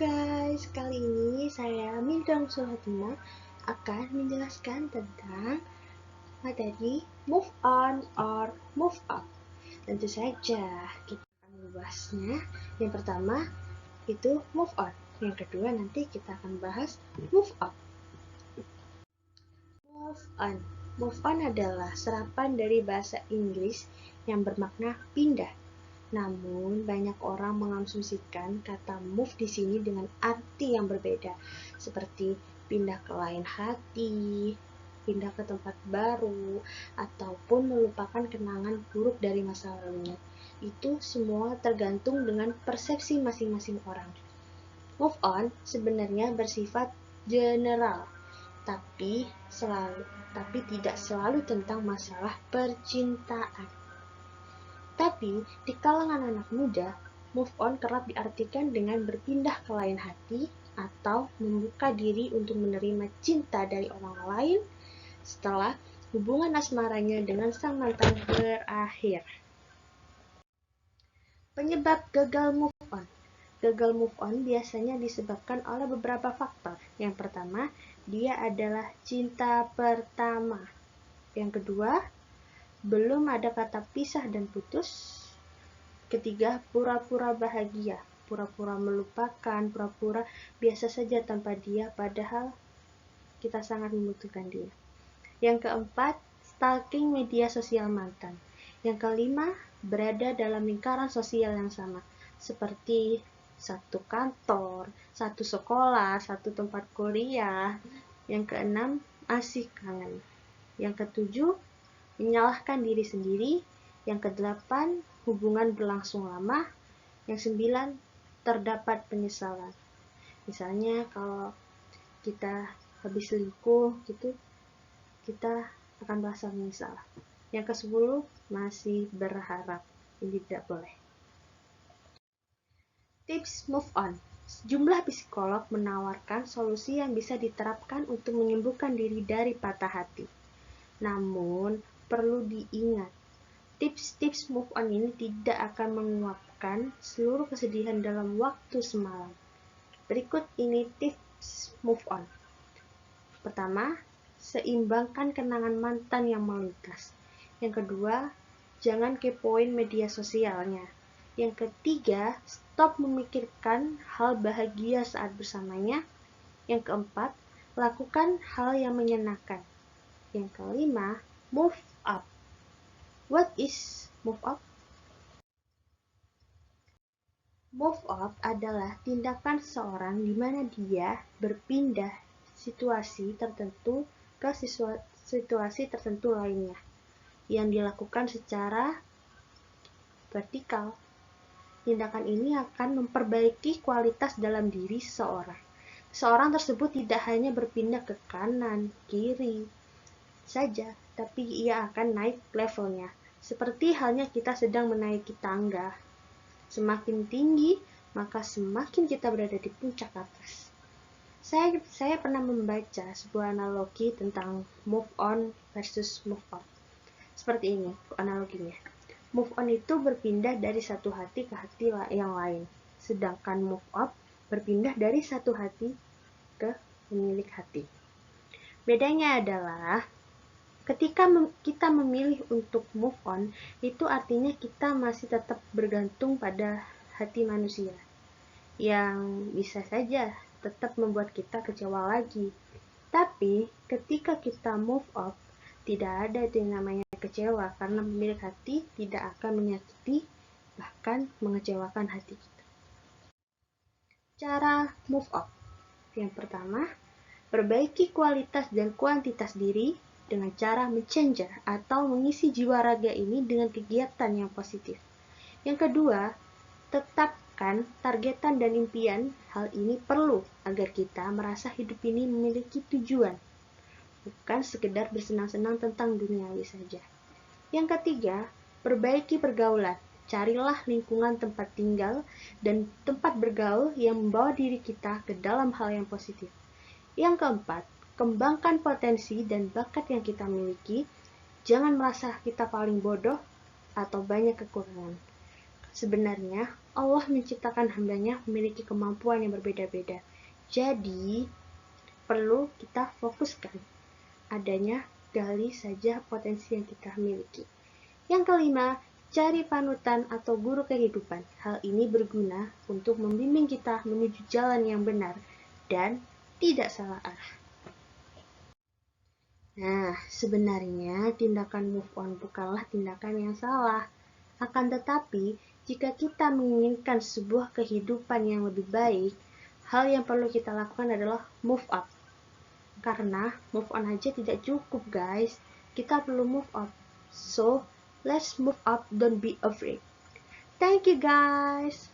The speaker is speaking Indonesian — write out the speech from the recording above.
guys, kali ini saya Mindang Sulatima akan menjelaskan tentang materi move on or move up. Tentu saja kita akan membahasnya. Yang pertama itu move on, yang kedua nanti kita akan bahas move up. Move on. Move on adalah serapan dari bahasa Inggris yang bermakna pindah. Namun, banyak orang mengasumsikan kata move di sini dengan arti yang berbeda, seperti pindah ke lain hati, pindah ke tempat baru, ataupun melupakan kenangan buruk dari masa lalunya. Itu semua tergantung dengan persepsi masing-masing orang. Move on sebenarnya bersifat general, tapi tidak selalu tentang masalah percintaan. Tapi, di kalangan anak muda, move on kerap diartikan dengan berpindah ke lain hati atau membuka diri untuk menerima cinta dari orang lain setelah hubungan asmaranya dengan sang mantan berakhir. Penyebab gagal move on. Gagal move on biasanya disebabkan oleh beberapa faktor. Yang pertama, dia adalah cinta pertama. Yang kedua, belum ada kata pisah dan putus. Ketiga, pura-pura bahagia, pura-pura melupakan, pura-pura biasa saja tanpa dia, padahal kita sangat membutuhkan dia. Yang keempat, stalking media sosial mantan. Yang kelima, berada dalam lingkaran sosial yang sama, seperti satu kantor, satu sekolah, satu tempat kuliah. Yang keenam, asik kangen. Yang ketujuh, menyalahkan diri sendiri. Yang kedelapan, hubungan berlangsung lama. Yang sembilan, terdapat penyesalan. Misalnya kalau kita habis selingkuh gitu, kita akan merasa menyesal. Yang ke-10, masih berharap. Ini tidak boleh. Tips move on. Sejumlah psikolog menawarkan solusi yang bisa diterapkan untuk menyembuhkan diri dari patah hati. Namun, perlu diingat, tips-tips move on ini tidak akan menguapkan seluruh kesedihan dalam waktu semalam. Berikut ini tips move on. Pertama, seimbangkan kenangan mantan yang melintas. Yang kedua, jangan kepoin media sosialnya. Yang ketiga, stop memikirkan hal bahagia saat bersamanya. Yang keempat, lakukan hal yang menyenangkan. Yang kelima, move up. What is move up? Move up adalah tindakan seseorang di mana dia berpindah situasi tertentu ke situasi tertentu lainnya, yang dilakukan secara vertikal. Tindakan ini akan memperbaiki kualitas dalam diri seseorang. Seseorang tersebut tidak hanya berpindah ke kanan, kiri saja, tapi ia akan naik levelnya. Seperti halnya kita sedang menaiki tangga. Semakin tinggi, maka semakin kita berada di puncak atas. Saya pernah membaca sebuah analogi tentang move on versus move up. Seperti ini analoginya. Move on itu berpindah dari satu hati ke hati yang lain. Sedangkan move up berpindah dari satu hati ke pemilik hati. Bedanya adalah ketika kita memilih untuk move on, itu artinya kita masih tetap bergantung pada hati manusia, yang bisa saja tetap membuat kita kecewa lagi. Tapi ketika kita move up, tidak ada itu yang namanya kecewa, karena pemilik hati tidak akan menyakiti, bahkan mengecewakan hati kita. Cara move up. Yang pertama, perbaiki kualitas dan kuantitas diri dengan cara mencenja atau mengisi jiwa raga ini dengan kegiatan yang positif. Yang kedua, tetapkan targetan dan impian. Hal ini perlu agar kita merasa hidup ini memiliki tujuan, bukan sekedar bersenang-senang tentang duniawi saja. Yang ketiga, perbaiki pergaulan. Carilah lingkungan tempat tinggal dan tempat bergaul yang membawa diri kita ke dalam hal yang positif. Yang keempat, kembangkan potensi dan bakat yang kita miliki. Jangan merasa kita paling bodoh atau banyak kekurangan. Sebenarnya, Allah menciptakan hambanya memiliki kemampuan yang berbeda-beda. Jadi, perlu kita fokuskan adanya gali saja potensi yang kita miliki. Yang kelima, cari panutan atau guru kehidupan. Hal ini berguna untuk membimbing kita menuju jalan yang benar dan tidak salah arah. Nah, sebenarnya tindakan move on bukanlah tindakan yang salah. Akan tetapi, jika kita menginginkan sebuah kehidupan yang lebih baik, hal yang perlu kita lakukan adalah move up. Karena move on aja tidak cukup, guys. Kita perlu move up. So, let's move up, don't be afraid. Thank you, guys.